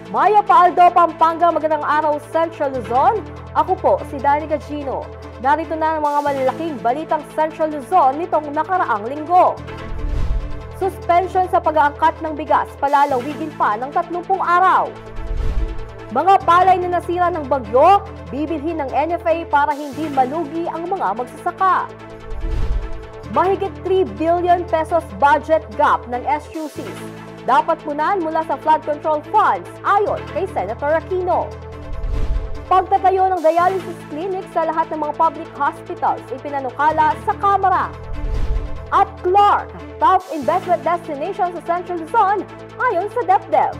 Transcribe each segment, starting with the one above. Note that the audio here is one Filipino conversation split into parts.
Maya Paldo, Pampanga, magandang araw Central Luzon. Ako po si Danny Gagino. Narito na ang mga malalaking balitang Central Luzon nitong nakaraang linggo. Suspension sa pag-aangkat ng bigas, palalawigin pa ng 30 araw. Mga palay na nasira ng bagyo, bibilhin ng NFA para hindi malugi ang mga magsasaka. Mahigit 3 billion pesos budget gap ng SUCs. Dapat punan mula sa flood control funds ayon kay Senator Aquino. Pagtatayo ng dialysis clinic sa lahat ng mga public hospitals ipinanukala sa Kamara. At Clark, top investment destination sa Central Luzon ayon sa DepDev.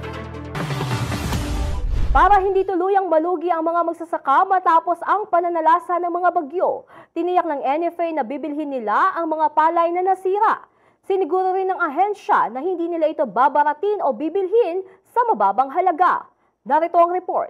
Para hindi tuluyang malugi ang mga magsasaka matapos ang pananalasa ng mga bagyo, tiniyak ng NFA na bibilhin nila ang mga palay na nasira. Siniguro rin ng ahensya na hindi nila ito babaratin o bibilhin sa mababang halaga. Narito ang report.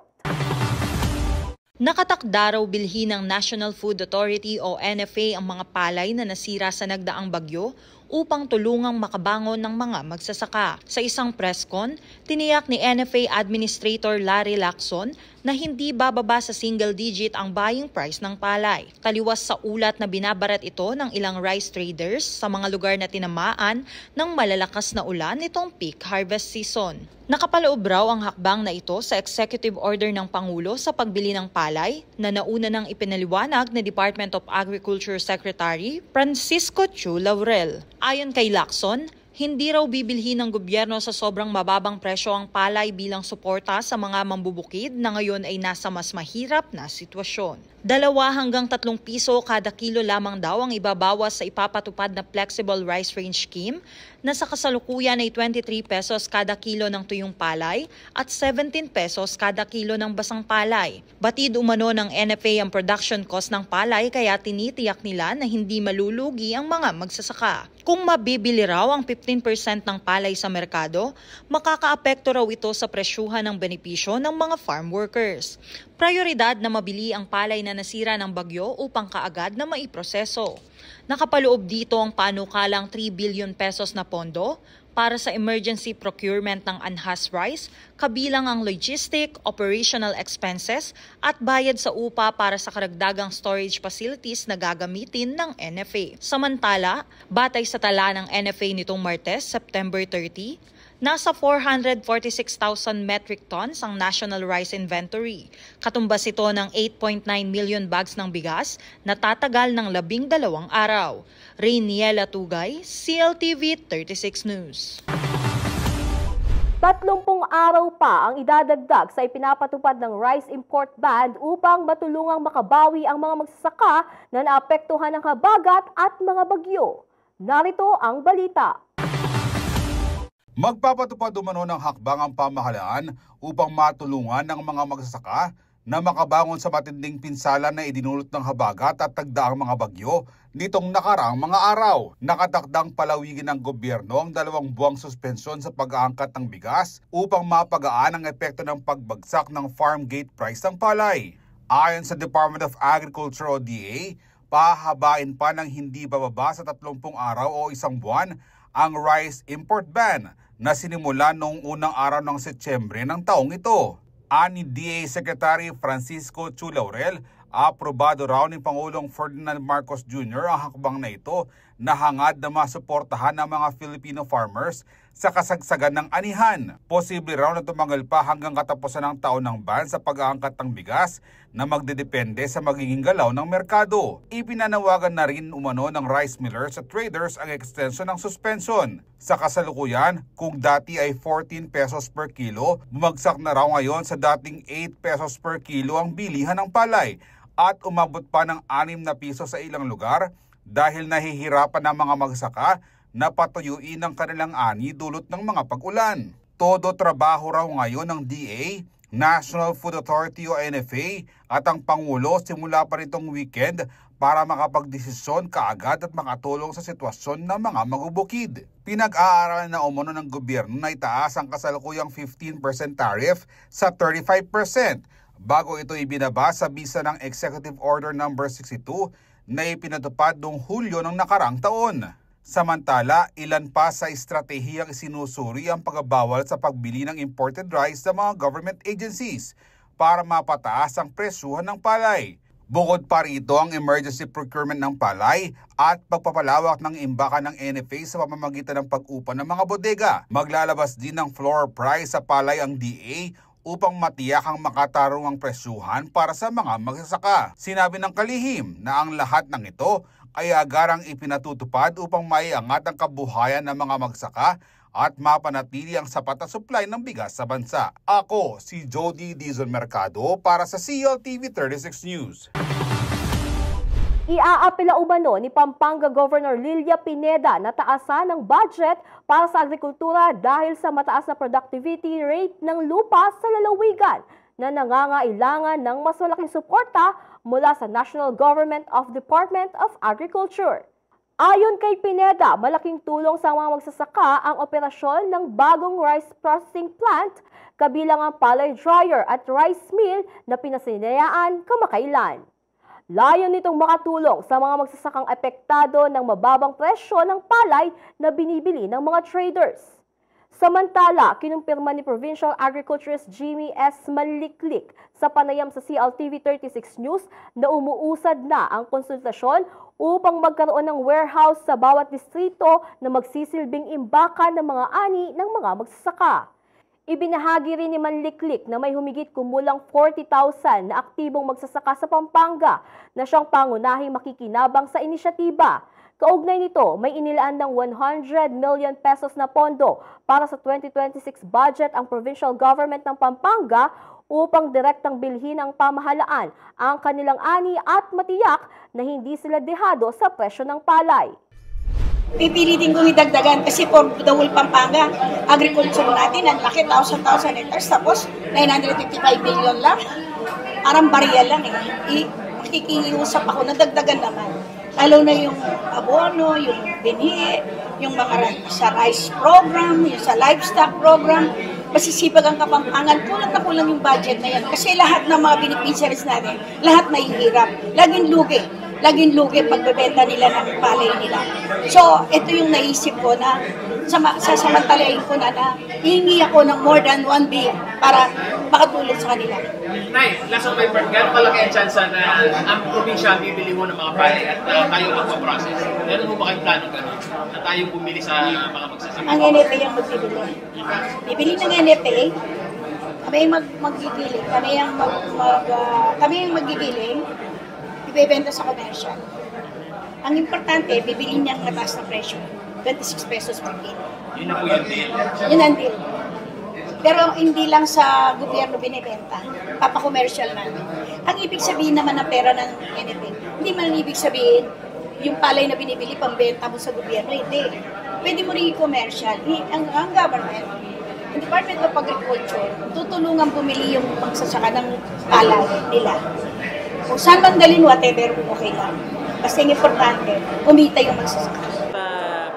Nakatakda raw bilhin ng National Food Authority o NFA ang mga palay na nasira sa nagdaang bagyo upang tulungang makabangon ng mga magsasaka. Sa isang press con, tiniyak ni NFA Administrator Larry Lacson na hindi bababa sa single digit ang buying price ng palay. Taliwas sa ulat na binabarat ito ng ilang rice traders sa mga lugar na tinamaan ng malalakas na ulan nitong peak harvest season. Nakapaloob raw ang hakbang na ito sa executive order ng Pangulo sa pagbili ng palay na nauna nang ipinaliwanag ni Department of Agriculture Secretary Francisco Chu Laurel. Ayon kay Lacson, hindi raw bibilhin ng gobyerno sa sobrang mababang presyo ang palay bilang suporta sa mga mambubukid na ngayon ay nasa mas mahirap na sitwasyon. 2 hanggang 3 piso kada kilo lamang daw ang ibabawas sa ipapatupad na Flexible Rice Range Scheme na sa kasalukuyan ay 23 pesos kada kilo ng tuyong palay at 17 pesos kada kilo ng basang palay. Batid umano ng NFA ang production cost ng palay kaya tinitiyak nila na hindi malulugi ang mga magsasaka. Kung mabibili raw ang 15% ng palay sa merkado, makakaapekto raw ito sa presyuhan ng benepisyo ng mga farm workers. Prioridad na mabili ang palay na nasira ng bagyo upang kaagad na maiproseso. Nakapaloob dito ang panukalang 3 billion pesos na pondo para sa emergency procurement ng unhas rice, kabilang ang logistic, operational expenses at bayad sa upa para sa karagdagang storage facilities na gagamitin ng NFA. Samantala, batay sa tala ng NFA nitong Martes, September 30, nasa 446,000 metric tons ang national rice inventory. Katumbas ito ng 8.9 million bags ng bigas na tatagal ng 12 araw. Reyniela Tugay, CLTV 36 News. 30 araw pa ang idadagdag sa ipinapatupad ng rice import ban upang matulungang makabawi ang mga magsasaka na naapektuhan ng habagat at mga bagyo. Narito ang balita. Magpapatupad umano ng hakbang ang pamahalaan upang matulungan ng mga magsasaka na makabangon sa matinding pinsala na idinulot ng habagat at tagdaang mga bagyo nitong nakaraang mga araw. Nakatakdang palawigin ng gobyerno ang 2 buwang suspensyon sa pag-aangkat ng bigas upang mapagaan ang epekto ng pagbagsak ng farm gate price ng palay. Ayon sa Department of Agriculture o DA, pahabain pa ng hindi bababa sa 30 araw o 1 buwan ang rice import ban na sinimula noong unang araw ng Setyembre ng taong ito. Ani DA Secretary Francisco Chu Laurel, aprobado raw ni Pangulong Ferdinand Marcos Jr. ang hakbang na ito na hangad na masuportahan ng mga Filipino farmers sa kasagsagan ng anihan. Posible raw na tumagal pa hanggang katapusan ng taon ng ban sa pag-aangkat ng bigas na magdedepende sa magiging galaw ng merkado. Ipinanawagan na rin umano ng rice millers at traders ang extension ng suspension. Sa kasalukuyan, kung dati ay 14 pesos per kilo, bumagsak na raw ngayon sa dating 8 pesos per kilo ang bilihan ng palay at umabot pa ng 6 na piso sa ilang lugar dahil nahihirapan ng mga magsaka na patuyuin ang kanilang ani dulot ng mga pag-ulan. Todo trabaho raw ngayon ng DA, National Food Authority o NFA at ang Pangulo simula pa nitong weekend para makapagdesisyon kaagad at makatulong sa sitwasyon ng mga magbubukid. Pinag-aaralan na umano ng gobyerno na itaas ang kasalukuyang 15% tariff sa 35% bago ito ibinaba sa bisa ng Executive Order No. 62 na ipinatupad noong Hulyo ng nakarang taon. Samantala, ilan pa sa estratehiyang sinusuri ang pagbabawal sa pagbili ng imported rice sa mga government agencies para mapataas ang presyuhan ng palay. Bukod pa rito ang emergency procurement ng palay at pagpapalawak ng imbakan ng NFA sa pamamagitan ng pag-upa ng mga bodega. Maglalabas din ng floor price sa palay ang DA upang matiyak ang makatarungang presyuhan para sa mga magsasaka. Sinabi ng kalihim na ang lahat ng ito ay agarang ipinatutupad upang maiangat ang kabuhayan ng mga magsaka at mapanatili ang sapat na supply ng bigas sa bansa. Ako si Jody Dizon Mercado para sa CLTV 36 News. Iaapela umano ni Pampanga Governor Lilia Pineda na taasan ng budget para sa agrikultura dahil sa mataas na productivity rate ng lupa sa lalawigan na nangangailangan ng mas malaking suporta mula sa National Government of Department of Agriculture. Ayon kay Pineda, malaking tulong sa mga magsasaka ang operasyon ng bagong rice processing plant, kabilang ang palay dryer at rice mill na pinasinayaan kamakailan. Layon nitong makatulong sa mga magsasakang apektado ng mababang presyo ng palay na binibili ng mga traders. Samantala, kinumpirma ni Provincial Agriculturist Jimmy S. Maliklik sa panayam sa CLTV 36 News na umuusad na ang konsultasyon upang magkaroon ng warehouse sa bawat distrito na magsisilbing imbakan ng mga ani ng mga magsasaka. Ibinahagi rin ni Manliklik na may humigit kumulang 40,000 na aktibong magsasaka sa Pampanga na siyang pangunahing makikinabang sa inisyatiba. Kaugnay nito, may inilaan ng 100 million pesos na pondo para sa 2026 budget ang provincial government ng Pampanga upang direktang bilhin ng pamahalaan ang kanilang ani at matiyak na hindi sila dehado sa presyo ng palay. Pipilitin kong idagdagan kasi for the whole Pampanga, agriculture natin, ang laki, 1,000 hectares, tapos 955 million lang. Parang barya lang eh. Makikiusap ako na dagdagan naman. Lalo na yung abono, yung binhi, yung mga sa rice program, yung sa livestock program, masisipag ang Kapampangan, kulang na kulang yung budget na yan. Kasi lahat ng mga beneficiaries natin, lahat may hirap. Laging lugi pagbebenta nila ng palay nila. So, ito yung naisip ko na sasamantalain ko na hihingi ako ng more than 1 billion para makatulong sa kanila. Nay, last of my part, gano'ng kalaki ang chance na ang probinsya bibili mo ng mga palay at tayo magpa-process? Meron mo ba kayong plano gano'n? Na tayo bumili sa mga magsasaka? Ang NFA ang magbibili. Bibili ng NFA, kami yung maggigiling, kami yung magigiling, ibebenta sa commercial. Ang importante, bibili niya ang mataas na presyo, 26 pesos per kilo. Yun na po yung deal. Yun ang deal. Pero hindi lang sa gobyerno binibenta, papa-commercial namin. Ang ibig sabihin naman ng pera ng NFA, hindi man ibig sabihin yung palay na binibili pambenta mo sa gobyerno, hindi. Pwede mo rin i-commercial. Ang government, ang Department of Agriculture, tutulungan bumili yung magsasaka ng palay nila. Kung saan man dalhin, whatever, okay lang. Basta yung importante, kumita yung magsasaka.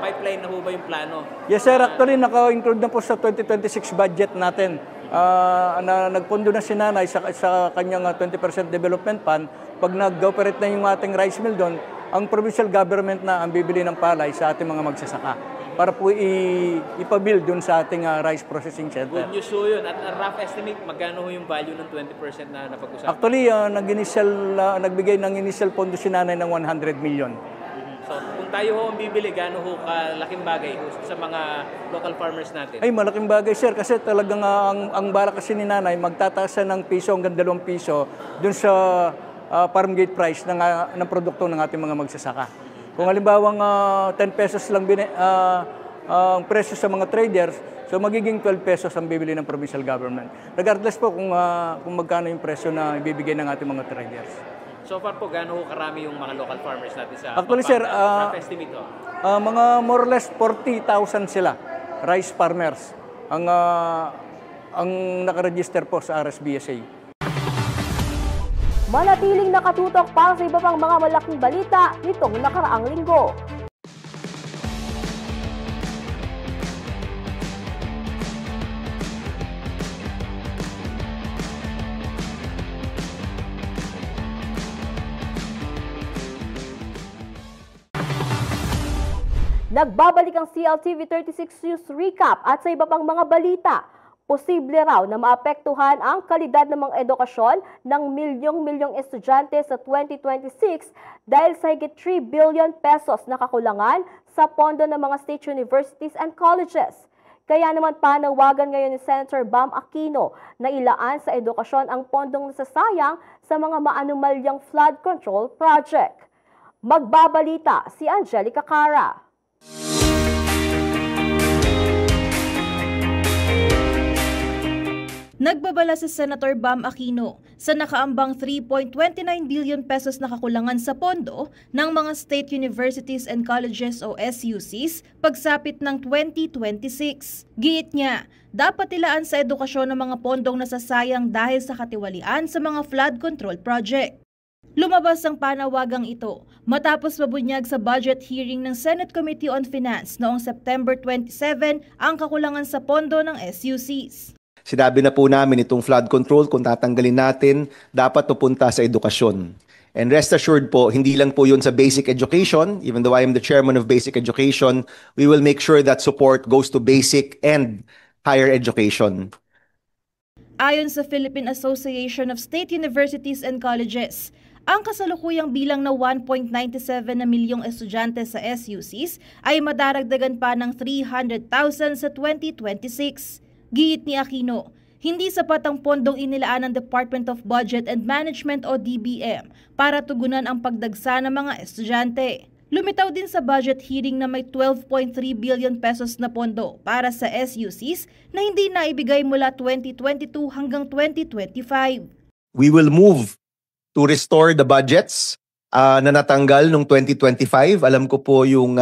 Pipeline na ho ba yung plano? Yes sir, actually naka-include na po sa 2026 budget natin. Na nagpondo na si nanay sa kanyang 20% development fund. Pag nag-operate na yung ating rice mill doon, ang provincial government na ang bibili ng palay sa ating mga magsasaka para po ipabuild doon sa ating rice processing center. Good news ho yun. At a rough estimate, magkano ho yung value ng 20% na napag-usapan? Actually, nagbigay ng initial pondo si nanay ng 100 million. So, kung tayo ho ang bibili, gaano ho kalaking bagay sa mga local farmers natin? Ay, malaking bagay sir kasi talagang ang bala kasi ni nanay magtataas ng piso hanggang 2 piso dun sa farm gate price ng produkto ng ating mga magsasaka. Kung halimbawang 10 pesos lang ang presyo sa mga traders, so magiging 12 pesos ang bibili ng provincial government. Regardless po kung magkano yung presyo na ibibigay ng ating mga traders. So far po, gaano ho karami yung mga local farmers natin sa actually sir, rough estimate ho? Mga more or less 40,000 sila, rice farmers, ang nakaregister po sa RSBSA. Manatiling nakatutok para sa iba pang mga malaking balita nitong nakaraang linggo. Nagbabalik ang CLTV 36 News Recap at sa iba pang mga balita. Posible raw na maapektuhan ang kalidad ng mga edukasyon ng milyong-milyong estudyante sa 2026 dahil sa higit 3 billion pesos na kakulangan sa pondo ng mga state universities and colleges. Kaya naman panawagan ngayon ni Senator Bam Aquino na ilaan sa edukasyon ang pondong nasasayang sa mga maanumalyang flood control project. Magbabalita si Angelica Cara. Nagbabala si Senator Bam Aquino sa nakaambang 3.29 billion pesos na kakulangan sa pondo ng mga state universities and colleges o SUCs pagsapit ng 2026. Giit niya, dapat ilaan sa edukasyon ng mga pondong nasasayang dahil sa katiwalian sa mga flood control project. Lumabas ang panawagang ito matapos mabunyag sa budget hearing ng Senate Committee on Finance noong September 27 ang kakulangan sa pondo ng SUCs. Sinabi na po namin itong flood control, kung tatanggalin natin, dapat pupunta sa edukasyon. And rest assured po, hindi lang po yun sa basic education. Even though I am the chairman of basic education, we will make sure that support goes to basic and higher education. Ayon sa Philippine Association of State Universities and Colleges, ang kasalukuyang bilang na 1.97 na milyong estudyante sa SUCs ay madaragdagan pa ng 300,000 sa 2026. Giit ni Aquino, hindi sapat ang pondong inilaan ng Department of Budget and Management o DBM para tugunan ang pagdagsa ng mga estudyante. Lumitaw din sa budget hearing na may 12.3 billion pesos na pondo para sa SUCs na hindi naibigay mula 2022 hanggang 2025. We will move to restore the budgets na natanggal noong 2025. Alam ko po yung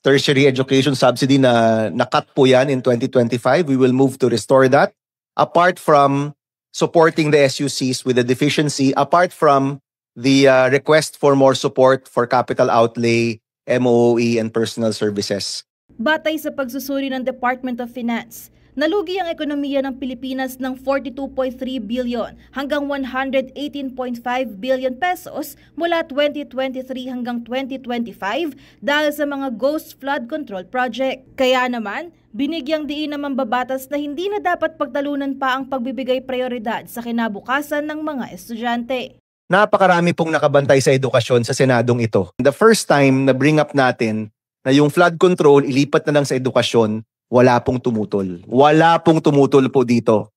tertiary education subsidy na nakat po yan in 2025. We will move to restore that. Apart from supporting the SUCs with the deficiency, apart from the request for more support for capital outlay, MOE, and personal services. Batay sa pagsusuri ng Department of Finance, nalugi ang ekonomiya ng Pilipinas ng 42.3 billion hanggang 118.5 billion pesos mula 2023 hanggang 2025 dahil sa mga ghost flood control project. Kaya naman, binigyang diin ng mambabatas na hindi na dapat pagtalunan pa ang pagbibigay prioridad sa kinabukasan ng mga estudyante. Napakarami pong nakabantay sa edukasyon sa Senadong ito. The first time na bring up natin na yung flood control ilipat na lang sa edukasyon, wala pong tumutol. Wala pong tumutol po dito.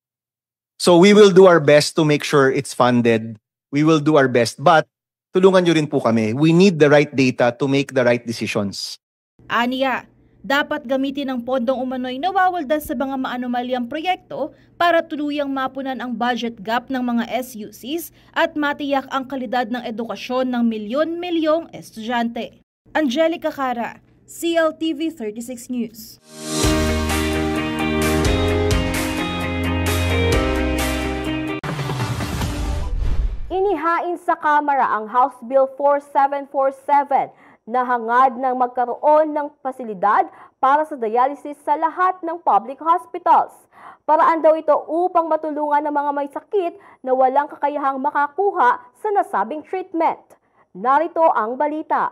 So we will do our best to make sure it's funded. We will do our best. But tulungan nyo rin po kami. We need the right data to make the right decisions. Aniya, dapat gamitin ang pondong umano'y nawawaldas sa mga maanumalyang proyekto para tuluyang mapunan ang budget gap ng mga SUCs at matiyak ang kalidad ng edukasyon ng milyon-milyong estudyante. Angelica Cara, CLTV 36 News. Inihain sa Kamara ang House Bill 4747 na hangad ng magkaroon ng pasilidad para sa dialysis sa lahat ng public hospitals. Paraan daw ito upang matulungan ng mga may sakit na walang kakayahang makakuha sa nasabing treatment. Narito ang balita.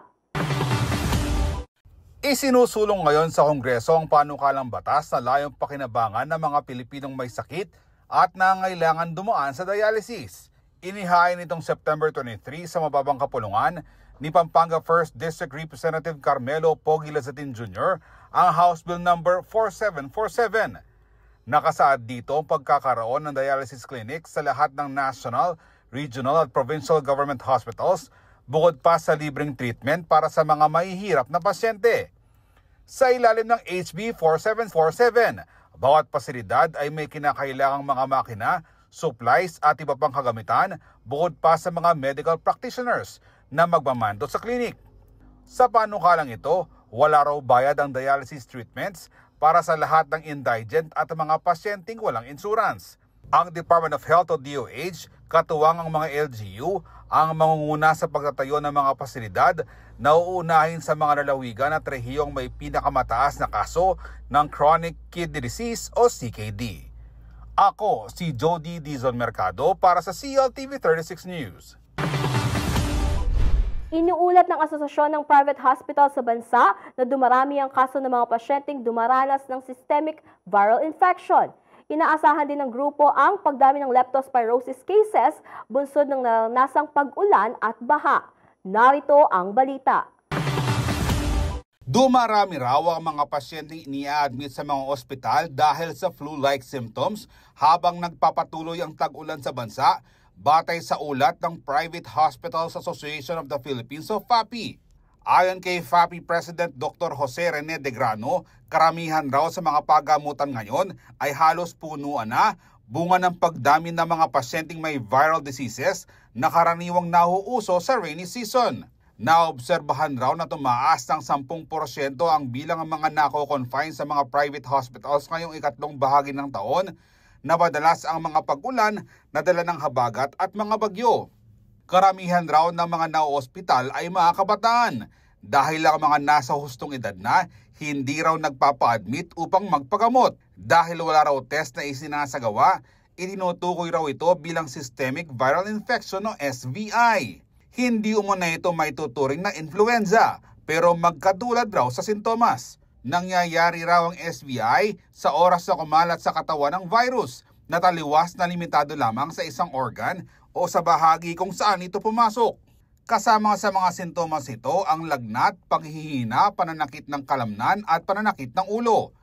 Isinusulong ngayon sa Kongreso ang panukalang batas na layong pakinabangan ng mga Pilipinong may sakit at nangangailangan dumaan sa dialysis. Inihain itong September 23 sa mababang kapulungan ni Pampanga 1st District Representative Carmelo Pogi Lazatin Jr. ang House Bill number 4747. Nakasaad dito ang pagkakaroon ng dialysis clinic sa lahat ng national, regional at provincial government hospitals bukod pa sa libreng treatment para sa mga mahihirap na pasyente. Sa ilalim ng HB 4747, bawat pasilidad ay may kinakailangang mga makina, supplies at iba pang kagamitan bukod pa sa mga medical practitioners na magmamando sa klinik. Sa panukalang ito, wala raw bayad ang dialysis treatments para sa lahat ng indigent at mga pasyenteng walang insurance. Ang Department of Health o DOH, katuwang ang mga LGU, ang mangunguna sa pagtatayo ng mga pasilidad na uunahin sa mga lalawigan at rehiyong may pinakamataas na kaso ng chronic kidney disease o CKD. Ako si Jody Dizon Mercado para sa CLTV 36 News. Iniulat ng Asosasyon ng Private Hospital sa bansa na dumarami ang kaso ng mga pasyenteng dumaranas ng systemic viral infection. Inaasahan din ng grupo ang pagdami ng leptospirosis cases bunsod ng naranasang pag-ulan at baha. Narito ang balita. Dumarami raw ang mga pasyenteng ini-admit sa mga ospital dahil sa flu-like symptoms habang nagpapatuloy ang tag-ulan sa bansa, batay sa ulat ng Private Hospitals Association of the Philippines o FAPI. Ayon kay FAPI President Dr. Jose Rene de Grano, karamihan raw sa mga pagamutan ngayon ay halos punuan na, bunga ng pagdami ng mga pasyenteng may viral diseases na karaniwang nauuso sa rainy season. Naobserbahan raw na tumaas ng 10% ang bilang ng mga nako-confine sa mga private hospitals ngayong ikatlong bahagi ng taon, na madalas ang mga pag-ulan na dala ng habagat at mga bagyo. Karamihan raw ng mga naoospital ay mga kabataan dahil ang mga nasa hustong edad na hindi raw nagpapa-admit upang magpagamot. Dahil wala raw test na isinasagawa, itinutukoy raw ito bilang systemic viral infection o SVI. Hindi umuna ito may tuturing na influenza pero magkatulad raw sa sintomas. Nangyayari raw ang SVI sa oras na kumalat sa katawan ng virus na taliwas na limitado lamang sa isang organ o sa bahagi kung saan ito pumasok. Kasama sa mga sintomas ito ang lagnat, paghihina, pananakit ng kalamnan at pananakit ng ulo.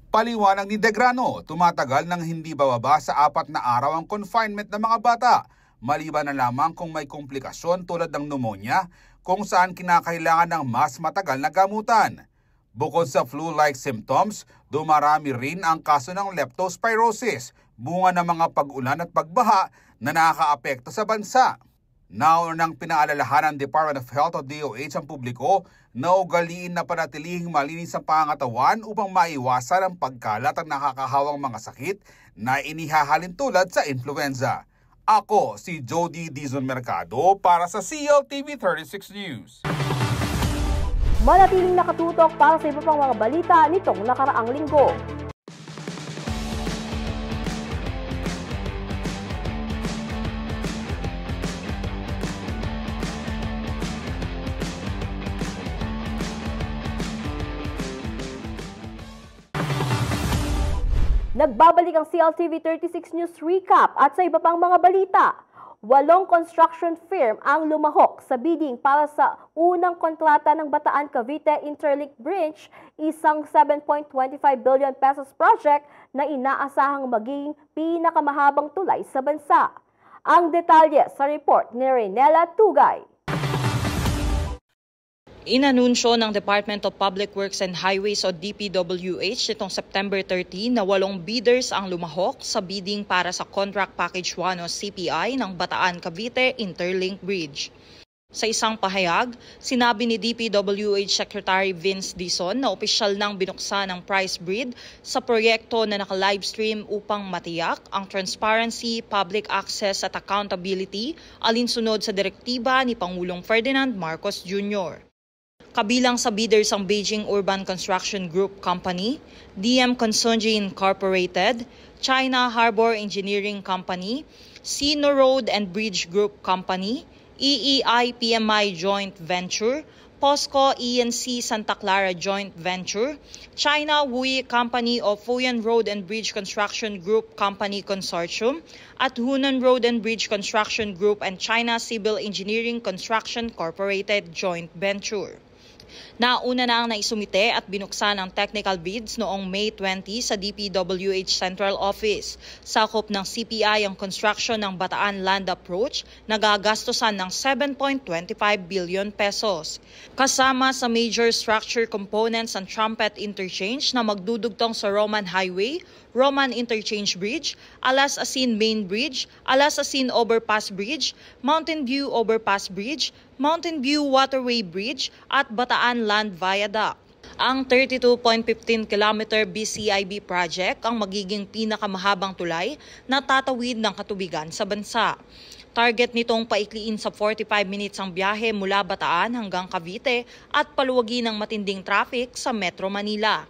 Paliwanag ni De Grano, tumatagal ng hindi bababa sa 4 na araw ang confinement ng mga bata, maliban na lamang kung may komplikasyon tulad ng pneumonia kung saan kinakailangan ng mas matagal na gamutan. Bukod sa flu-like symptoms, dumarami rin ang kaso ng leptospirosis, bunga ng mga pag-ulan at pagbaha na nakakaapekto sa bansa. Naunang pinaalalahan ng Department of Health o DOH ang publiko na ugaliin na panatilihing malinis ang pangangatawan upang maiwasan ang pagkalat ng nakakahawang mga sakit na inihahalin tulad sa influenza. Ako si Jody Dizon Mercado para sa CLTV 36 News. Manatiling nakatutok para sa iba pang mga balita nitong nakaraang linggo. Nagbabalik ang CLTV 36 News Recap at sa iba pang mga balita. 8 construction firm ang lumahok sa bidding para sa unang kontrata ng Bataan-Cavite Interlink Bridge, isang 7.25 billion pesos project na inaasahang maging pinakamahabang tulay sa bansa. Ang detalye sa report ni Renela Tugay. Inanunsyo ng Department of Public Works and Highways o DPWH nitong September 30 na 8 bidders ang lumahok sa bidding para sa Contract Package 1 o CPI ng Bataan-Cavite Interlink Bridge. Sa isang pahayag, sinabi ni DPWH Secretary Vince Dizon na opisyal nang binuksan ang price bid sa proyekto na naka-livestream upang matiyak ang transparency, public access at accountability alinsunod sa direktiba ni Pangulong Ferdinand Marcos Jr. Kabilang sa bidders ang Beijing Urban Construction Group Company, DM Consunji Incorporated, China Harbor Engineering Company, Sino Road and Bridge Group Company, EEI PMI Joint Venture, POSCO ENC Santa Clara Joint Venture, China Wui Company of Fuyan Road and Bridge Construction Group Company Consortium, at Hunan Road and Bridge Construction Group and China Civil Engineering Construction Corporated Joint Venture. Nauna na ang naisumite at binuksan ang technical bids noong May 20 sa DPWH Central Office. Sakop ng CPI ang construction ng Bataan Land Approach na gagastusan ng 7.25 billion pesos. Kasama sa major structure components ang Trumpet Interchange na magdudugtong sa Roman Highway, Roman Interchange Bridge, Alas Asin Main Bridge, Alas Asin Overpass Bridge, Mountain View Overpass Bridge, Mountain View Waterway Bridge at Bataan Land Viaduct. Ang 32.15 km BCIB project ang magiging pinakamahabang tulay na tatawid ng katubigan sa bansa. Target nitong paikliin sa 45 minutes ang biyahe mula Bataan hanggang Cavite at paluwagin ng matinding traffic sa Metro Manila.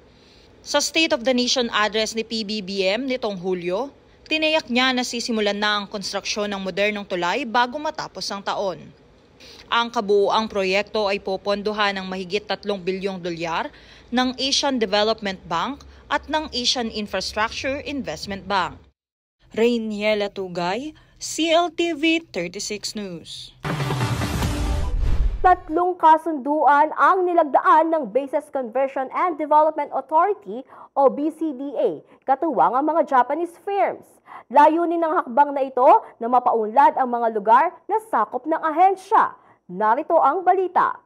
Sa State of the Nation address ni PBBM nitong Hulyo, tiniyak niya na sisimulan na ang konstruksyon ng modernong tulay bago matapos ang taon. Ang kabuuang proyekto ay popondohan ng mahigit 3 bilyong dolyar ng Asian Development Bank at ng Asian Infrastructure Investment Bank. Rainiela Tugay, CLTV 36 News. 3 kasunduan ang nilagdaan ng Bases Conversion and Development Authority o BCDA, katuwang ang mga Japanese firms. Layunin ng hakbang na ito na mapaunlad ang mga lugar na sakop ng ahensya. Narito ang balita.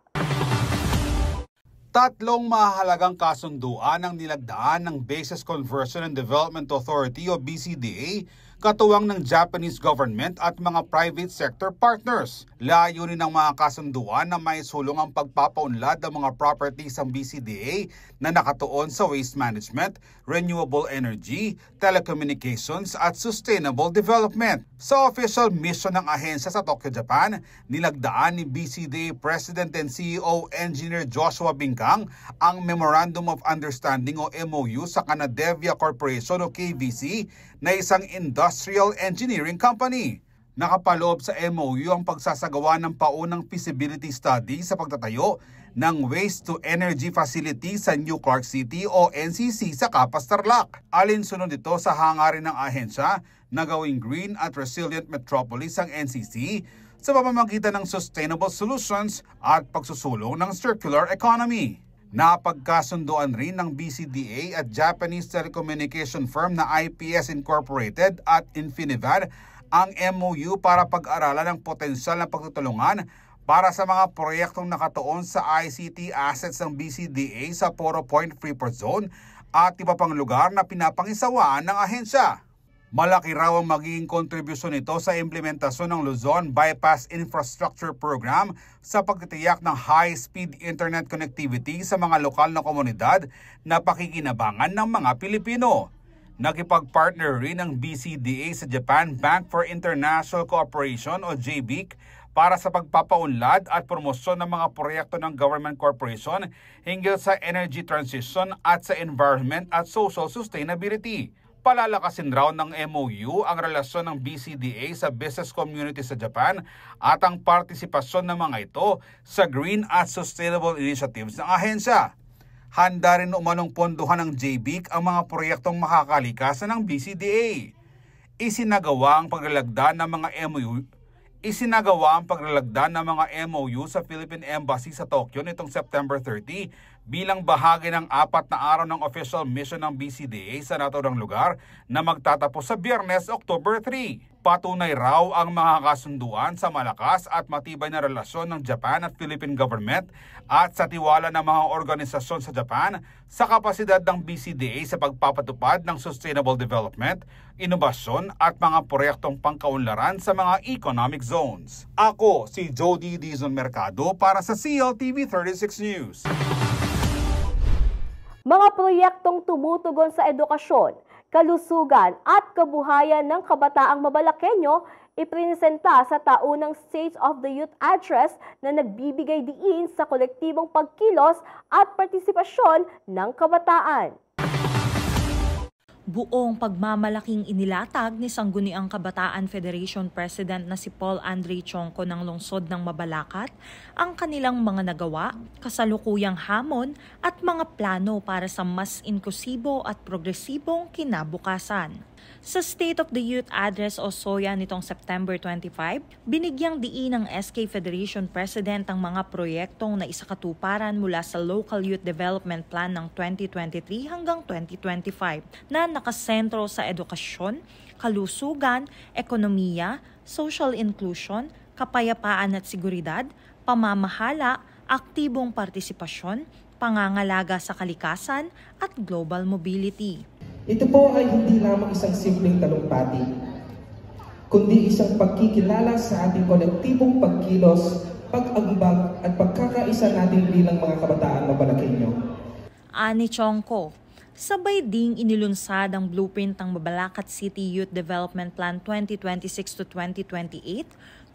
3 mahalagang kasunduan ang nilagdaan ng Bases Conversion and Development Authority o BCDA, katuwang ng Japanese government at mga private sector partners. Layunin ng mga kasunduan na may sulong ang pagpapaunlad ng mga properties ng BCDA na nakatuon sa waste management, renewable energy, telecommunications at sustainable development. Sa official mission ng ahensya sa Tokyo, Japan, nilagdaan ni BCDA President and CEO Engineer Joshua Bingkang ang Memorandum of Understanding o MOU sa Canadevia Corporation o KVC na isang industrial engineering company. Nakapaloob sa MOU ang pagsasagawa ng paunang feasibility study sa pagtatayo ng Waste-to-Energy Facility sa New Clark City o NCC sa Capas, Tarlac. Alinsunod ito sa hangarin ng ahensya na gawing green at resilient metropolis ang NCC sa pamamagitan ng sustainable solutions at pagsusulong ng circular economy. Napagkasunduan rin ng BCDA at Japanese telecommunication firm na IPS Incorporated at Infinivad ang MOU para pag-aralan ang potensyal na pagtutulungan para sa mga proyektong nakatuon sa ICT assets ng BCDA sa Poro Point Freeport Zone at iba pang lugar na pinapangisawaan ng ahensya. Malaki raw ang magiging kontribusyon nito sa implementasyon ng Luzon Bypass Infrastructure Program sa pagtitiyak ng high-speed internet connectivity sa mga lokal na komunidad na pakikinabangan ng mga Pilipino. Nakipag-partner rin ang BCDA sa Japan Bank for International Cooperation o JBIC para sa pagpapaunlad at promosyon ng mga proyekto ng government corporation hinggil sa energy transition at sa environment at social sustainability. Palalakasin raw ng MOU ang relasyon ng BCDA sa business community sa Japan at ang partisipasyon ng mga ito sa green at sustainable initiatives ng ahensya. Handa rin umanong pondohan ng JBIC ang mga proyektong makakalikasan ng BCDA. Isinagawa ang paglalagda ng mga MOU sa Philippine Embassy sa Tokyo nitong September 30 bilang bahagi ng 4 na araw ng official mission ng BCDA sa naturang lugar na magtatapos sa Biyernes, October 3. Patunay raw ang mga kasunduan sa malakas at matibay na relasyon ng Japan at Philippine government at sa tiwala ng mga organisasyon sa Japan sa kapasidad ng BCDA sa pagpapatupad ng sustainable development, inobasyon at mga proyektong pangkaunlaran sa mga economic zones. Ako si Jody Dizon Mercado para sa CLTV 36 News. Mga proyektong tumutugon sa edukasyon, kalusugan at kabuhayan ng kabataang Mabalaqueño iprinisenta sa taunang State of the Youth Address na nagbibigay diin sa kolektibong pagkilos at partisipasyon ng kabataan. Buong pagmamalaking inilatag ni Sangguniang Kabataan Federation President na si Paul Andre Chongco ng lungsod ng Mabalacat ang kanilang mga nagawa, kasalukuyang hamon at mga plano para sa mas inklusibo at progresibong kinabukasan. Sa State of the Youth Address o SOYA nitong September 25, binigyang diin ng SK Federation President ang mga proyektong na isakatuparan mula sa Local Youth Development Plan ng 2023 hanggang 2025 na nakasentro sa edukasyon, kalusugan, ekonomiya, social inclusion, kapayapaan at seguridad, pamamahala, aktibong partisipasyon, pangangalaga sa kalikasan at global mobility. Ito po ay hindi lamang isang simpleng talumpati, kundi isang pagkikilala sa ating kolektibong pagkilos, pag-ambag at pagkakaisa natin bilang mga kabataan Mabalaqueño. Ani Chongco, sabay ding inilunsad ang blueprint ng Mabalacat City Youth Development Plan 2026 to 2028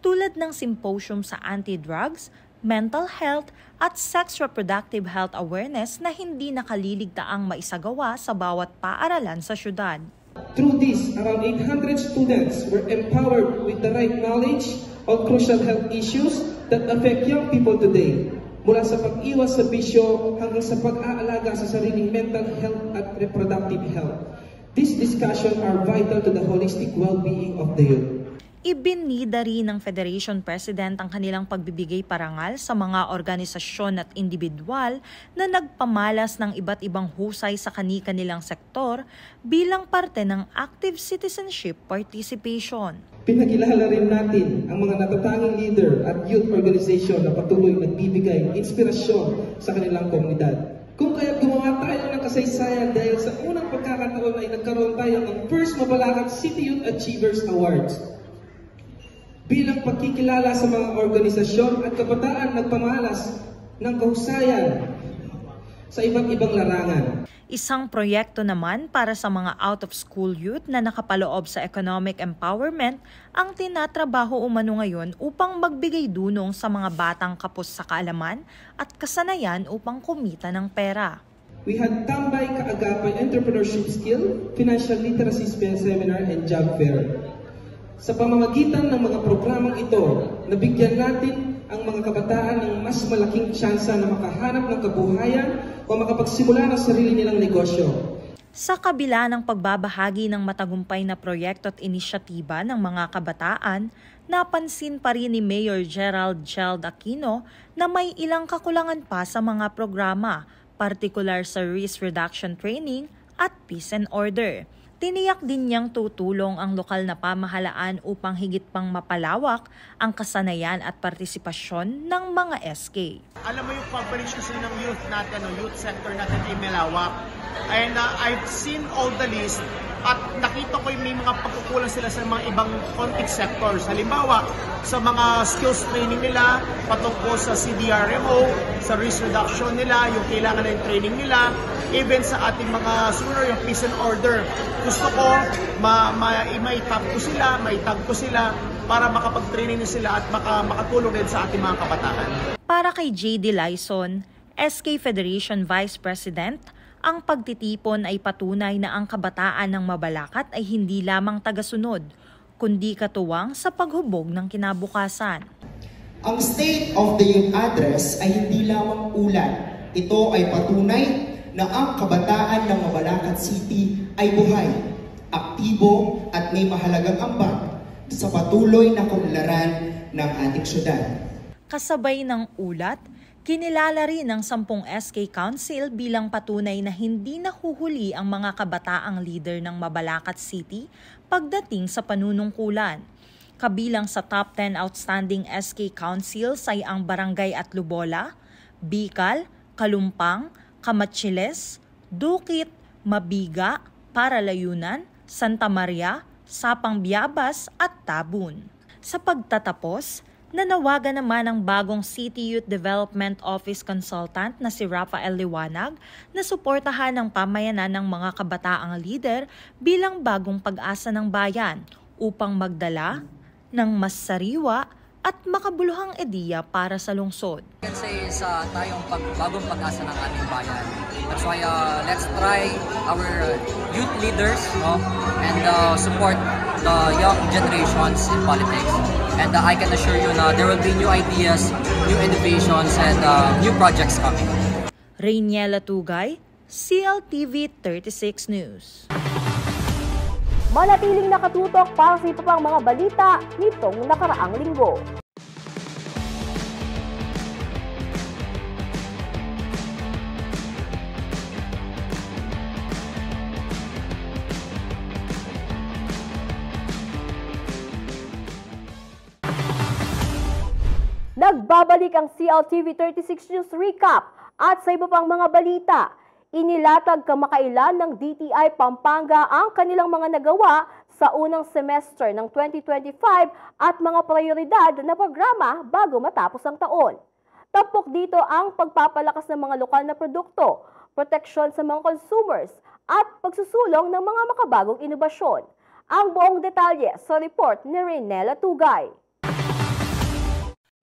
tulad ng symposium sa anti-drugs, mental health at sex reproductive health awareness na hindi nakaliligtaang maisagawa sa bawat paaralan sa syudad. Through this, around 800 students were empowered with the right knowledge on crucial health issues that affect young people today, mula sa pag-iwas sa bisyo hanggang sa pag-aalaga sa sariling mental health at reproductive health. These discussions are vital to the holistic well-being of the youth. Ibinida rin ng Federation President ang kanilang pagbibigay parangal sa mga organisasyon at individual na nagpamalas ng iba't ibang husay sa kani-kanilang sektor bilang parte ng active citizenship participation. Pinakilala rin natin ang mga natatanging leader at youth organization na patuloy nagbibigay inspirasyon sa kanilang komunidad. Kung kaya gumawa tayo ng kasaysayan dahil sa unang pagkakataon ay nagkaroon tayo ng First Mabalacat City Youth Achievers Awards. Bilang pagkikilala sa mga organisasyon at kabataan nagpamalas ng kahusayan sa iba't ibang larangan. Isang proyekto naman para sa mga out-of-school youth na nakapaloob sa economic empowerment ang tinatrabaho umano ngayon upang magbigay dunong sa mga batang kapos sa kaalaman at kasanayan upang kumita ng pera. We had Tambay Kaagapay Entrepreneurship Skill, Financial Literacy Seminar and Job Fair. Sa pamamagitan ng mga programang ito, nabigyan natin ang mga kabataan ng mas malaking tsansa na makahanap ng kabuhayan o makapagsimula ng sarili nilang negosyo. Sa kabila ng pagbabahagi ng matagumpay na proyekto at inisyatiba ng mga kabataan, napansin pa rin ni Mayor Gerald Geld Aquino na may ilang kakulangan pa sa mga programa, partikular sa risk reduction training at peace and order. Tiniyak din niyang tutulong ang lokal na pamahalaan upang higit pang mapalawak ang kasanayan at partisipasyon ng mga SK. Alam mo yung coverage kasi ng youth natin, youth sector natin ay malawak. And I've seen all the list at nakita ko yung may mga pagkukulang sila sa mga ibang context sectors. Halimbawa, sa mga skills training nila, patungkol sa CDRMO, sa risk reduction nila, yung kailangan ng training nila, even sa ating mga sooner yung peace and order. Gusto ko maitag ko sila para makapag-training sila at makatulong din sa ating mga kabataan. Para kay J.D. Lyson, SK Federation Vice President, ang pagtitipon ay patunay na ang kabataan ng Mabalacat ay hindi lamang tagasunod, kundi katuwang sa paghubog ng kinabukasan. Ang State of the Youth Address ay hindi lamang ulat. Ito ay patunay na ang kabataan ng Mabalacat City ay buhay, aktibo at may mahalagang ambag sa patuloy na kaunlaran ng ating syudad. Kasabay ng ulat, kinilala rin ng 10 SK Council bilang patunay na hindi nahuhuli ang mga kabataang leader ng Mabalacat City pagdating sa panunungkulan. Kabilang sa top 10 outstanding SK Councils ay ang Barangay Atlubola, Bicol, Kalumpang, Camatchiles, Dukit, Mabiga, Paralayunan, Santa Maria, Sapang Biabas at Tabun. Sa pagtatapos, nanawagan naman ang bagong City Youth Development Office Consultant na si Rafael Liwanag na suportahan ang pamayanan ng mga kabataang leader bilang bagong pag-asa ng bayan upang magdala ng mas sariwa at makabuluhang ideya para sa lungsod. Kasi sa tayong bagong pag-asa ng ating bayan. That's why let's try our youth leaders and support the young generations in politics. And I can assure you na there will be new ideas, new innovations, and new projects coming. Rainiela Tugay, CLTV 36 News. Manatiling nakatutok para sa iba pang mga balita nitong nakaraang linggo. Nagbabalik ang CLTV 36 News Recap at sa iba pang mga balita. Inilatag kamakailan ng DTI Pampanga ang kanilang mga nagawa sa unang semester ng 2025 at mga prioridad na programa bago matapos ang taon. Tampok dito ang pagpapalakas ng mga lokal na produkto, proteksyon sa mga consumers at pagsusulong ng mga makabagong inobasyon. Ang buong detalye sa report ni Rainiela Tugay.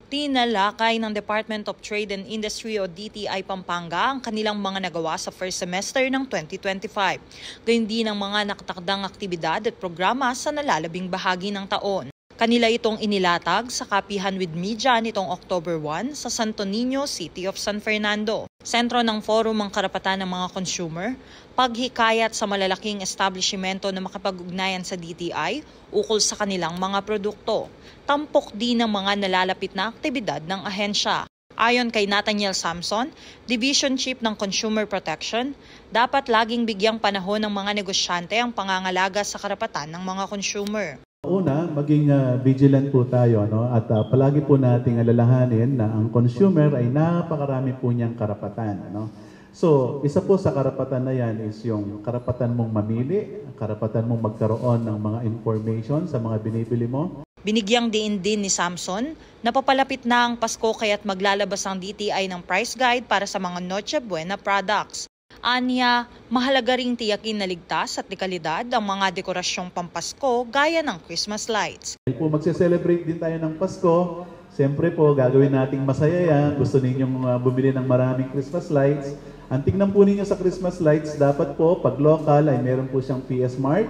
Tinalakay ng Department of Trade and Industry o DTI Pampanga ang kanilang mga nagawa sa first semester ng 2025. Gayun din ang mga nakatakdang aktibidad at programa sa nalalabing bahagi ng taon. Kanila itong inilatag sa kapihan with media nitong October 1 sa Santo Niño, City of San Fernando. Sentro ng forum ang karapatan ng mga consumer, paghikayat sa malalaking establishmento na makapag-ugnayan sa DTI ukol sa kanilang mga produkto. Tampok din ng mga nalalapit na aktibidad ng ahensya. Ayon kay Nathaniel Samson, Division Chief ng Consumer Protection, dapat laging bigyang panahon ng mga negosyante ang pangangalaga sa karapatan ng mga consumer. Una, maging vigilant po tayo, no? At palagi po nating alalahanin na ang consumer ay napakarami po niyang karapatan. No? So, isa po sa karapatan na yan is yung karapatan mong mamili, karapatan mong magkaroon ng mga information sa mga binibili mo. Binigyang diin din ni Samson na papalapit na ang Pasko kaya't maglalabas ang DTI ng price guide para sa mga Noche Buena products. Anya, mahalaga ring tiyakin na ligtas at dekalidad ang mga dekorasyong pampasko gaya ng Christmas lights. Dahil po magse-celebrate din tayo ng Pasko, siyempre po gagawin nating masaya yan. Gusto ninyong bumili ng maraming Christmas lights. Ang tingnan po ninyo sa Christmas lights, dapat po pag local ay meron po siyang PS Mart.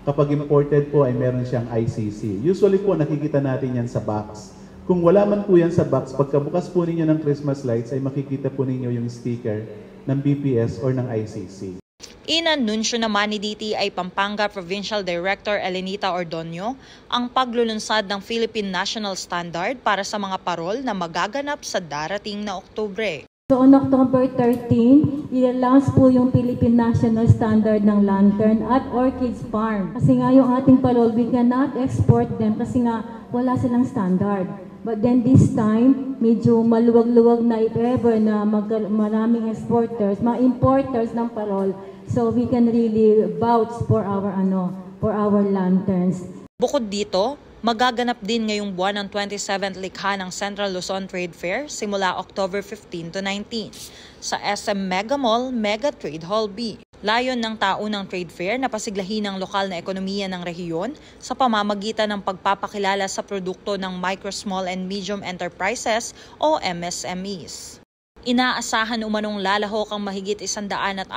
Kapag imported po ay meron siyang ICC. Usually po nakikita natin yan sa box. Kung wala man po yan sa box, pagkabukas po ninyo ng Christmas lights ay makikita po ninyo yung sticker ng BPS or ng ICC. Inanunsyo naman ni DTI Pampanga Provincial Director Elenita Ordonio ang paglulunsad ng Philippine National Standard para sa mga parol na magaganap sa darating na Oktubre. So on October 13, i-launch po yung Philippine National Standard ng Lantern at Orchids Farm. Kasi nga yung ating parol, we cannot export them kasi nga wala silang standard. But then this time, medyo maluwag-luwag na if ever na maraming exporters, mga importers ng parol. So we can really vouch for our lanterns. Bukod dito, magaganap din ngayong buwan ang 27th likha ng Central Luzon Trade Fair simula October 15 to 19 sa SM Mega Mall, Mega Trade Hall B. Layon ng taunang trade fair na pasiglahin ang lokal na ekonomiya ng rehiyon sa pamamagitan ng pagpapakilala sa produkto ng Micro, Small and Medium Enterprises o MSMEs. Inaasahan umanong lalahok ang mahigit 140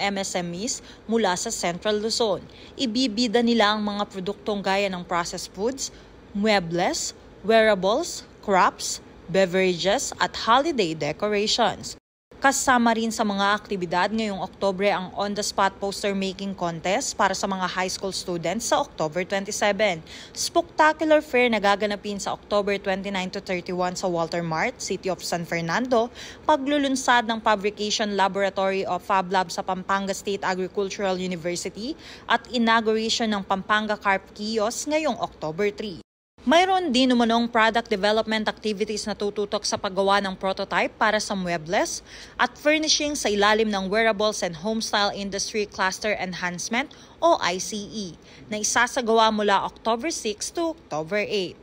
MSMEs mula sa Central Luzon. Ibibida nila ang mga produktong gaya ng processed foods, muebles, wearables, crafts, beverages at holiday decorations. Kasama rin sa mga aktibidad ngayong Oktubre ang on-the-spot poster making contest para sa mga high school students sa October 27. Spectacular fair na gaganapin sa October 29 to 31 sa Walter Mart, City of San Fernando, paglulunsad ng Fabrication Laboratory of Fab Lab sa Pampanga State Agricultural University at inauguration ng Pampanga Carp Kiosk ngayong October 3. Mayroon din umanong product development activities na tututok sa paggawa ng prototype para sa muebles at furnishing sa ilalim ng Wearables and Homestyle Industry Cluster Enhancement o ICE na isasagawa mula October 6 to October 8.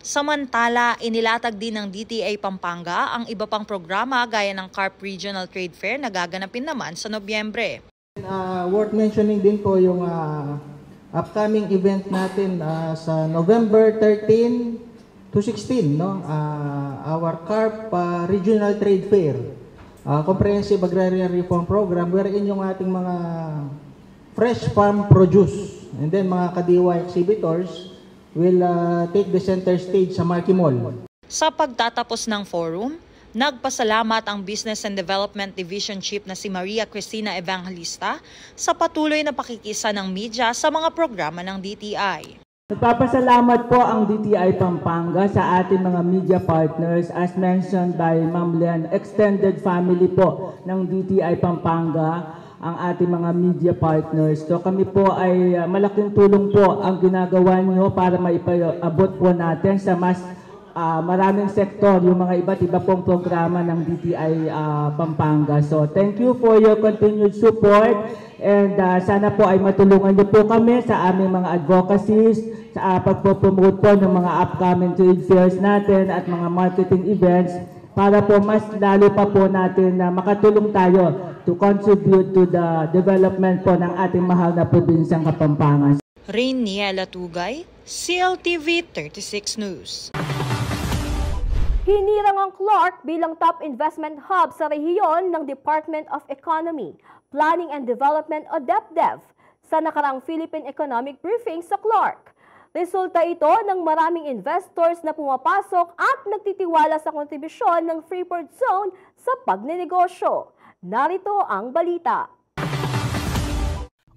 Samantala, inilatag din ng DTI Pampanga ang iba pang programa gaya ng Carp Regional Trade Fair na gaganapin naman sa Nobyembre. Worth mentioning din po yung upcoming event natin sa November 13 to 16, no? Our Carp Regional Trade Fair, Comprehensive Agrarian Reform Program, wherein yung ating mga fresh farm produce and then mga kadiwa exhibitors will take the center stage sa Marquee Mall. Sa pagtatapos ng forum, nagpasalamat ang Business and Development Division Chief na si Maria Cristina Evangelista sa patuloy na pakikisa ng media sa mga programa ng DTI. Nagpapasalamat po ang DTI Pampanga sa ating mga media partners as mentioned by Ma'am Len, extended family po ng DTI Pampanga ang ating mga media partners. So kami po ay malaking tulong po ang ginagawa niyo para maipaabot po natin sa mas maraming sektor, yung mga iba't iba pong programa ng DTI Pampanga. So, thank you for your continued support and sana po ay matulungan niyo po kami sa aming mga advocacies, sa pagpo-promote po ng mga upcoming trade fairs natin at mga marketing events para po mas lalo pa po natin na makatulong tayo to contribute to the development po ng ating mahal na probinsyang Kapampangan. Rainiela Tugay, CLTV 36 News. Hinirang ang Clark bilang top investment hub sa rehiyon ng Department of Economy, Planning and Development o DepDev sa nakaraang Philippine Economic Briefing sa Clark. Resulta ito ng maraming investors na pumapasok at nagtitiwala sa kontribusyon ng Freeport Zone sa pagnenegosyo. Narito ang balita.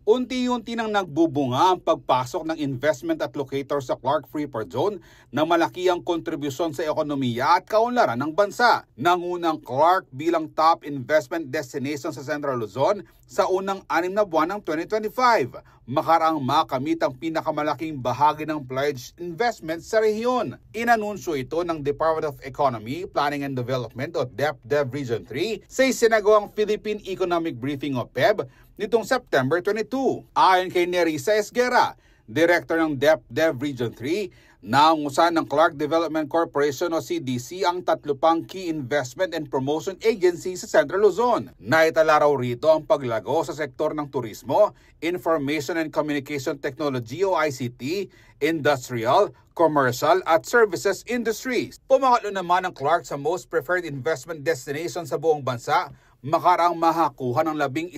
Unti-unti nang nagbubunga ang pagpasok ng investment at locator sa Clark Freeport Zone na malaki ang kontribusyon sa ekonomiya at kaunlaran ng bansa. Nangunang Clark bilang top investment destination sa Central Luzon sa unang 6 na buwan ng 2025. Makaraang makamit ang pinakamalaking bahagi ng pledged investment sa rehiyon. Inanunsyo ito ng Department of Economy, Planning and Development o DepDev Region 3 sa isinagawang Philippine Economic Briefing o PEB nitong September 22. Ayon kay Nerissa Esguera, Director ng DepDev Region 3, naungusan ng Clark Development Corporation o CDC ang 3 pang key investment and promotion agency sa Central Luzon. Naitala raw rito ang paglago sa sektor ng turismo, Information and Communication Technology o ICT, industrial, commercial at services industries. Pumangatlo naman ang Clark sa most preferred investment destination sa buong bansa, makaraang mahakuha ng 11%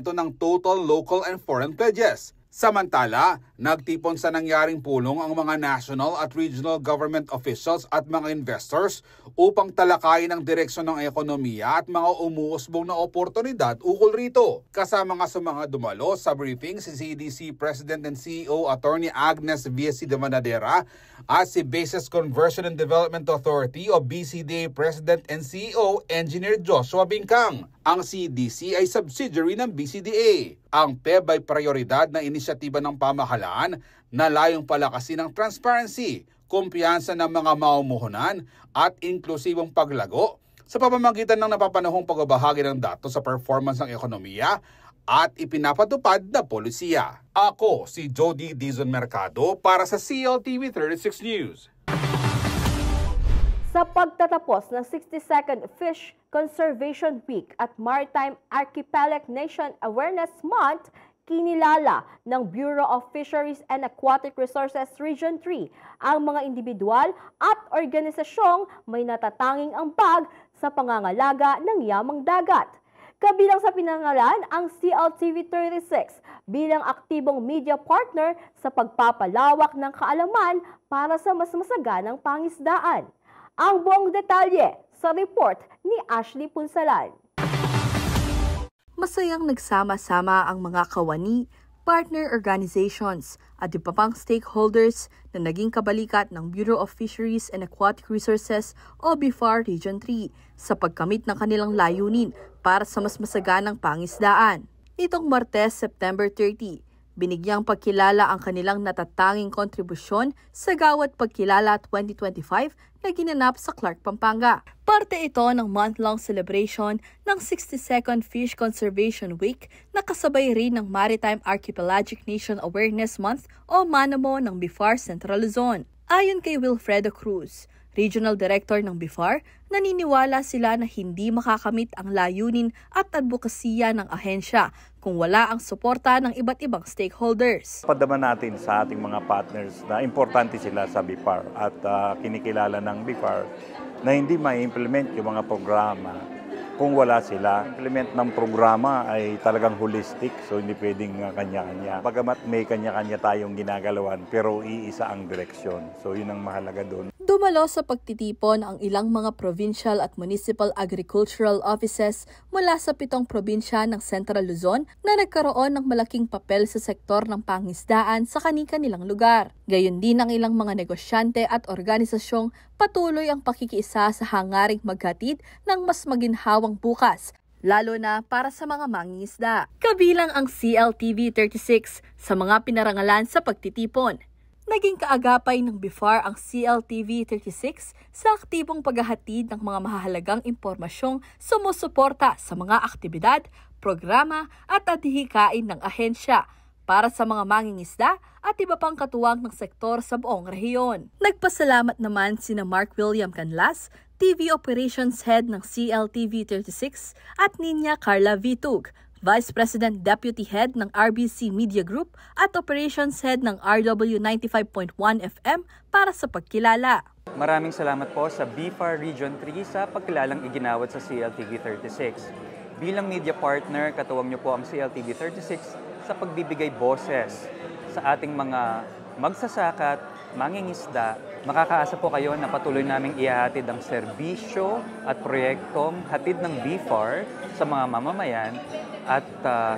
ng total local and foreign pledges. Samantala, nagtipon sa nangyaring pulong ang mga national at regional government officials at mga investors upang talakayin ang direksyon ng ekonomiya at mga umuusbong na oportunidad ukol rito. Kasama nga sa mga dumalo sa briefing si CDC President and CEO Attorney Agnes V.C. de Manadera at si Bases Conversion and Development Authority o BCDA President and CEO Engineer Joshua Bingkang. Ang CDC ay subsidiary ng BCDA. Ang PEB ay prioridad na inisyatiba ng pamahalaan na layong palakasin ang transparency, kumpiyansa ng mga mamumuhunan at inklusibong paglago sa pamamagitan ng napapanahong pagbabahagi ng datos sa performance ng ekonomiya at ipinapatupad na polisiya. Ako si Jody Dizon Mercado para sa CLTV 36 News. Sa pagtatapos ng 62nd Fish Conservation Week at Maritime Archipelago Nation Awareness Month, kinilala ng Bureau of Fisheries and Aquatic Resources Region 3 ang mga individual at organisasyong may natatanging ambag sa pangangalaga ng yamang dagat. Kabilang sa pinangalan ang CLTV 36 bilang aktibong media partner sa pagpapalawak ng kaalaman para sa mas masaganang pangisdaan. Ang buong detalye sa report ni Ashley Punsalan. Masayang nagsama-sama ang mga kawani, partner organizations at iba pang stakeholders na naging kabalikat ng Bureau of Fisheries and Aquatic Resources o BFAR Region 3 sa pagkamit ng kanilang layunin para sa mas masaganang pangisdaan. Nitong Martes, September 30, binigyang pagkilala ang kanilang natatanging kontribusyon sa Gawad Pagkilala 2025 na ginanap sa Clark, Pampanga. Parte ito ng month-long celebration ng 62nd Fish Conservation Week na kasabay rin ng Maritime Archipelagic Nation Awareness Month o MANAMO ng BFAR Central Luzon. Ayon kay Wilfredo Cruz, Regional Director ng BFAR, naniniwala sila na hindi makakamit ang layunin at advokasya ng ahensya kung wala ang suporta ng iba't ibang stakeholders. Padaman natin sa ating mga partners na importante sila sa BFAR at kinikilala ng BFAR na hindi ma-implement yung mga programa kung wala sila. Implement ng programa ay talagang holistic, so hindi pwedeng kanya-kanya. Bagamat may kanya-kanya tayong ginagalawan, pero iisa ang direksyon. So yun ang mahalaga doon. Dumalo sa pagtitipon ang ilang mga provincial at municipal agricultural offices mula sa 7 probinsya ng Central Luzon na nagkaroon ng malaking papel sa sektor ng pangisdaan sa kani-kanilang lugar. Gayon din ang ilang mga negosyante at organisasyong patuloy ang pakikiisa sa hangaring maghatid ng mas maginhawang bukas, lalo na para sa mga mangingisda. Kabilang ang CLTV 36 sa mga pinarangalan sa pagtitipon. Naging kaagapay ng BFAR ang CLTV 36 sa aktibong paghahatid ng mga mahahalagang impormasyong sumusuporta sa mga aktibidad, programa at adhikain ng ahensya para sa mga mangingisda at iba pang katuwang ng sektor sa buong rehiyon. Nagpasalamat naman sina Mark William Canlas, TV Operations Head ng CLTV 36 at Ninya Carla Vitug, Vice President Deputy Head ng RBC Media Group at Operations Head ng RW 95.1 FM para sa pagkilala. Maraming salamat po sa BFAR Region 3 sa pagkilalang iginawad sa CLTV 36. Bilang media partner, katuwang niyo po ang CLTV 36 sa pagbibigay boses sa ating mga magsasakat, mangingisda, makakaasa po kayo na patuloy naming ihahatid ang serbisyo at proyektong hatid ng BIFAR sa mga mamamayan at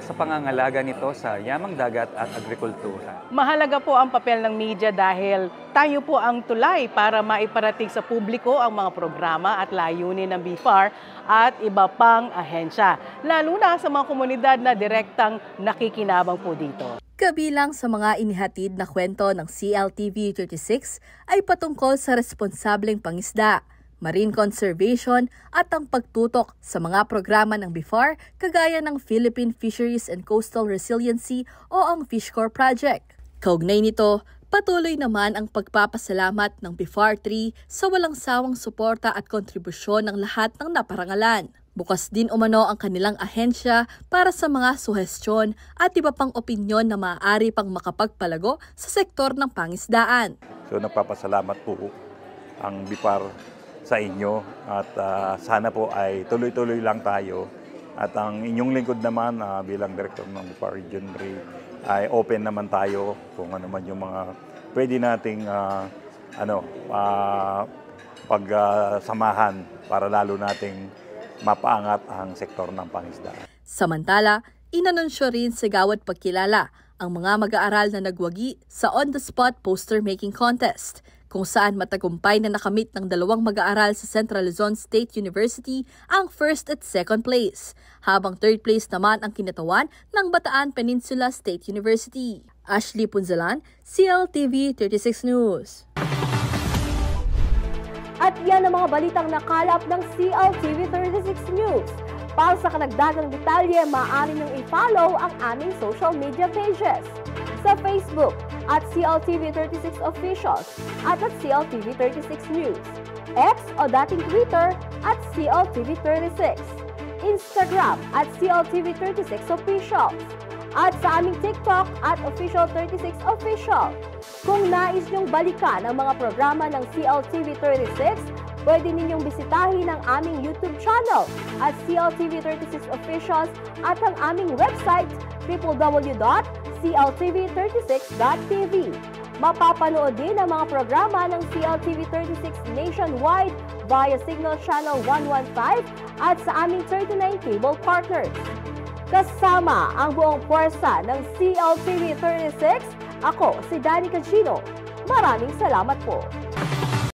sa pangangalaga nito sa yamang dagat at agrikultura. Mahalaga po ang papel ng media dahil tayo po ang tulay para maiparating sa publiko ang mga programa at layunin ng BIFAR at iba pang ahensya, lalo na sa mga komunidad na direktang nakikinabang po dito. Kabilang sa mga inihatid na kwento ng CLTV 36 ay patungkol sa responsableng pangisda, marine conservation at ang pagtutok sa mga programa ng BIFAR kagaya ng Philippine Fisheries and Coastal Resiliency o ang Fishcore Project. Kaugnay nito, patuloy naman ang pagpapasalamat ng BIFAR 3 sa walang sawang suporta at kontribusyon ng lahat ng naparangalan. Bukas din umano ang kanilang ahensya para sa mga suhestyon at iba pang opinyon na maaari pang makapagpalago sa sektor ng pangisdaan. So nagpapasalamat po ang BIFAR sa inyo at sana po ay tuloy-tuloy lang tayo. At ang inyong lingkod naman bilang Director ng BIFAR Region 3 ay open naman tayo kung ano man yung mga pwede nating pagsamahan para lalo nating mapaangat ang sektor ng pangisdaan. Samantala, inanunsyo rin sa Gawad Pagkilala ang mga mag-aaral na nagwagi sa on-the-spot poster-making contest, kung saan matagumpay na nakamit ng 2 mag-aaral sa Central Luzon State University ang first at second place, habang third place naman ang kinatawan ng Bataan Peninsula State University. Ashley Punzalan, CLTV 36 News. At yan ang mga balitang nakalap ng CLTV 36 News. Para sa kanagdagang detalye, maaari niyong i-follow ang aming social media pages. Sa Facebook, at CLTV36 Officials, at CLTV36 News. X o dating Twitter, at CLTV36. Instagram, at CLTV36 Officials. At sa aming TikTok, at Official36 Official. Kung nais niyong balikan ang mga programa ng CLTV36, pwede ninyong bisitahin ang aming YouTube channel at CLTV36 Officials at ang aming website www.cltv36.tv. Mapapanood din ang mga programa ng CLTV36 nationwide via Signal Channel 115 at sa aming 39 cable partners. Kasama ang buong puwersa ng CLTV 36, ako si Danica Gino. Maraming salamat po.